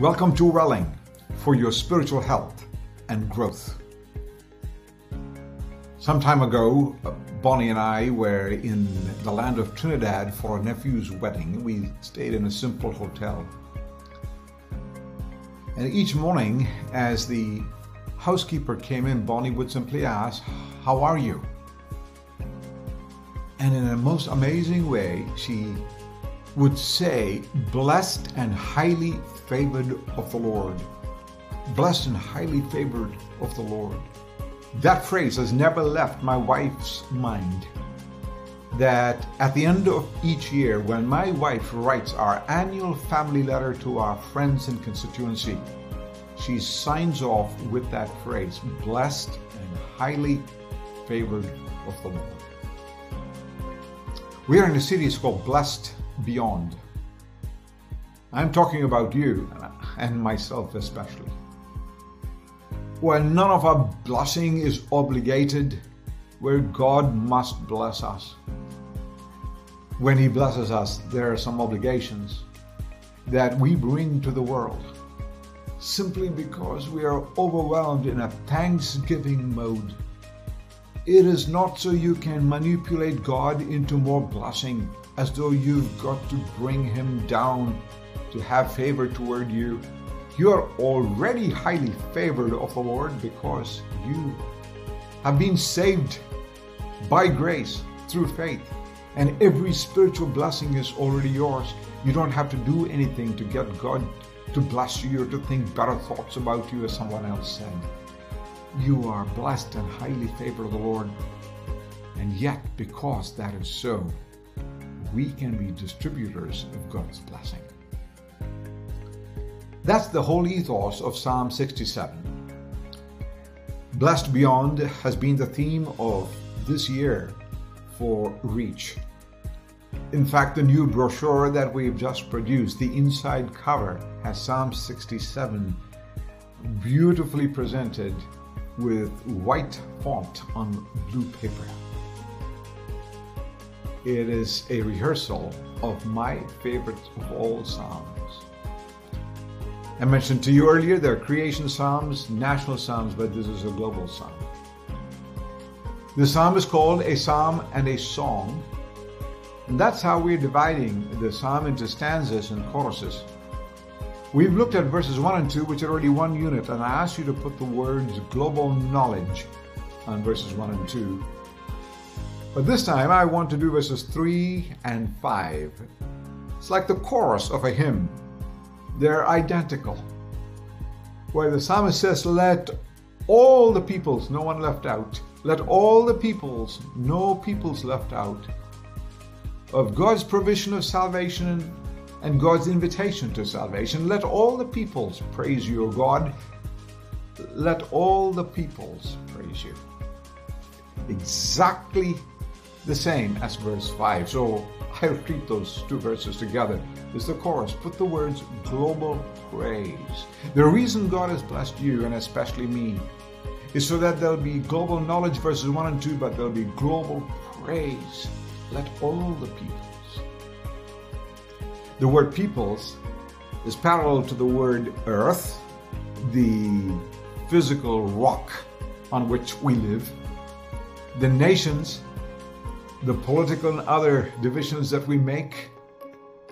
Welcome to Welling for your spiritual health and growth. Some time ago, Bonnie and I were in the land of Trinidad for a nephew's wedding. We stayed in a simple hotel. And each morning, as the housekeeper came in, Bonnie would simply ask, "How are you?" And in a most amazing way, she would say, "Blessed and highly favored of the Lord." Blessed and highly favored of the Lord. That phrase has never left my wife's mind. That at the end of each year, when my wife writes our annual family letter to our friends and constituency, she signs off with that phrase, "Blessed and highly favored of the Lord." We are in a series called Blessed Beyond. I'm talking about you and myself especially. Where none of our blessing is obligated, where God must bless us. When He blesses us, there are some obligations that we bring to the world simply because we are overwhelmed in a thanksgiving mode. It is not so you can manipulate God into more blessing, as though you've got to bring Him down to have favor toward you. You are already highly favored of the Lord because you have been saved by grace through faith. And every spiritual blessing is already yours. You don't have to do anything to get God to bless you or to think better thoughts about you, as someone else said. You are blessed and highly favored of the Lord. And yet, because that is so, we can be distributors of God's blessing. That's the whole ethos of Psalm 67. Blessed Beyond has been the theme of this year for Reach. In fact, the new brochure that we've just produced, the inside cover, has Psalm 67 beautifully presented with white font on blue paper. It is a rehearsal of my favorite of all Psalms. I mentioned to you earlier there are creation Psalms, national Psalms, but this is a global Psalm. The Psalm is called a Psalm and a Song. And that's how we're dividing the Psalm into stanzas and choruses. We've looked at verses 1 and 2, which are already one unit, and I asked you to put the words global knowledge on verses 1 and 2. But this time I want to do verses 3 and 5. It's like the chorus of a hymn. They're identical. Where the psalmist says, "Let all the peoples," no one left out, "let all the peoples," no peoples left out, of God's provision of salvation and God's invitation to salvation. Let all the peoples praise you, O God. Let all the peoples praise you. Exactly the same as verse 5. So I'll read those two verses together. It's the chorus. Put the words global praise. The reason God has blessed you, and especially me, is so that there'll be global knowledge, verses 1 and 2, but there'll be global praise. Let all the peoples. The word peoples is parallel to the word earth, the physical rock on which we live, the nations, the political and other divisions that we make.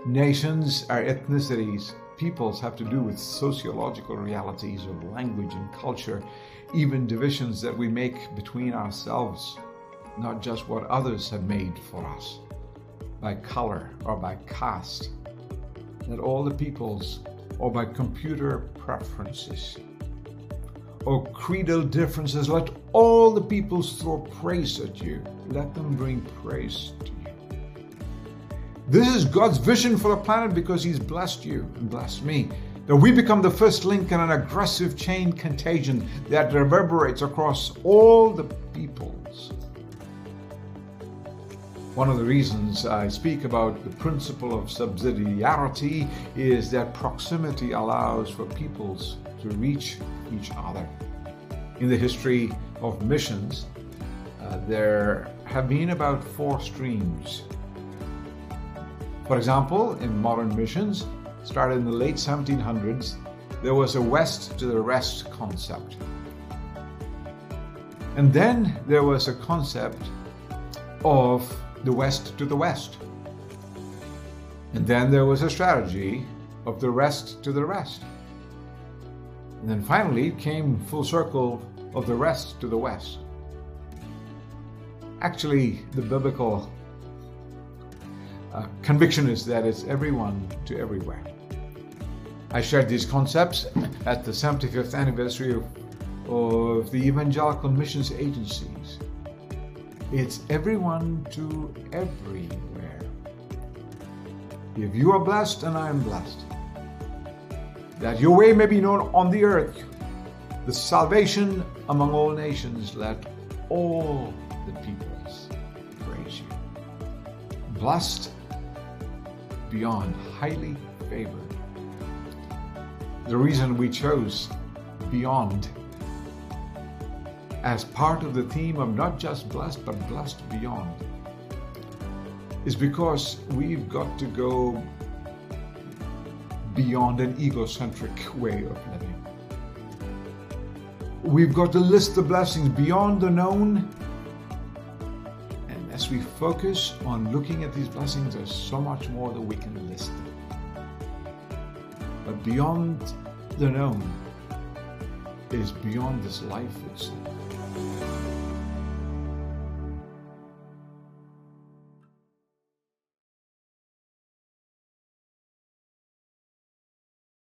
Nations are ethnicities. Peoples have to do with sociological realities of language and culture, even divisions that we make between ourselves, not just what others have made for us, by color or by caste. Let all the peoples, or by computer preferences, or creedal differences, let all the peoples throw praise at you. Let them bring praise to you. This is God's vision for the planet because He's blessed you and blessed me. That we become the first link in an aggressive chain contagion that reverberates across all the peoples. One of the reasons I speak about the principle of subsidiarity is that proximity allows for peoples to reach each other. In the history of missions, there have been about 4 streams. For example, in modern missions, started in the late 1700s, there was a west to the rest concept. And then there was a concept of the west to the west. And then there was a strategy of the rest to the rest. And then finally it came full circle of the rest to the west. Actually, the biblical conviction is that it's everyone to everywhere. I shared these concepts at the 75th anniversary of the Evangelical Missions Agencies. It's everyone to everywhere. If you are blessed and I am blessed, that your way may be known on the earth, the salvation among all nations, let all the peoples praise you. Blessed beyond highly favored. The reason we chose beyond as part of the theme of not just blessed, but blessed beyond is because we've got to go beyond an egocentric way of living. We've got to list the blessings beyond the known, and as we focus on looking at these blessings, there's so much more that we can list them. But beyond the known is beyond this life itself.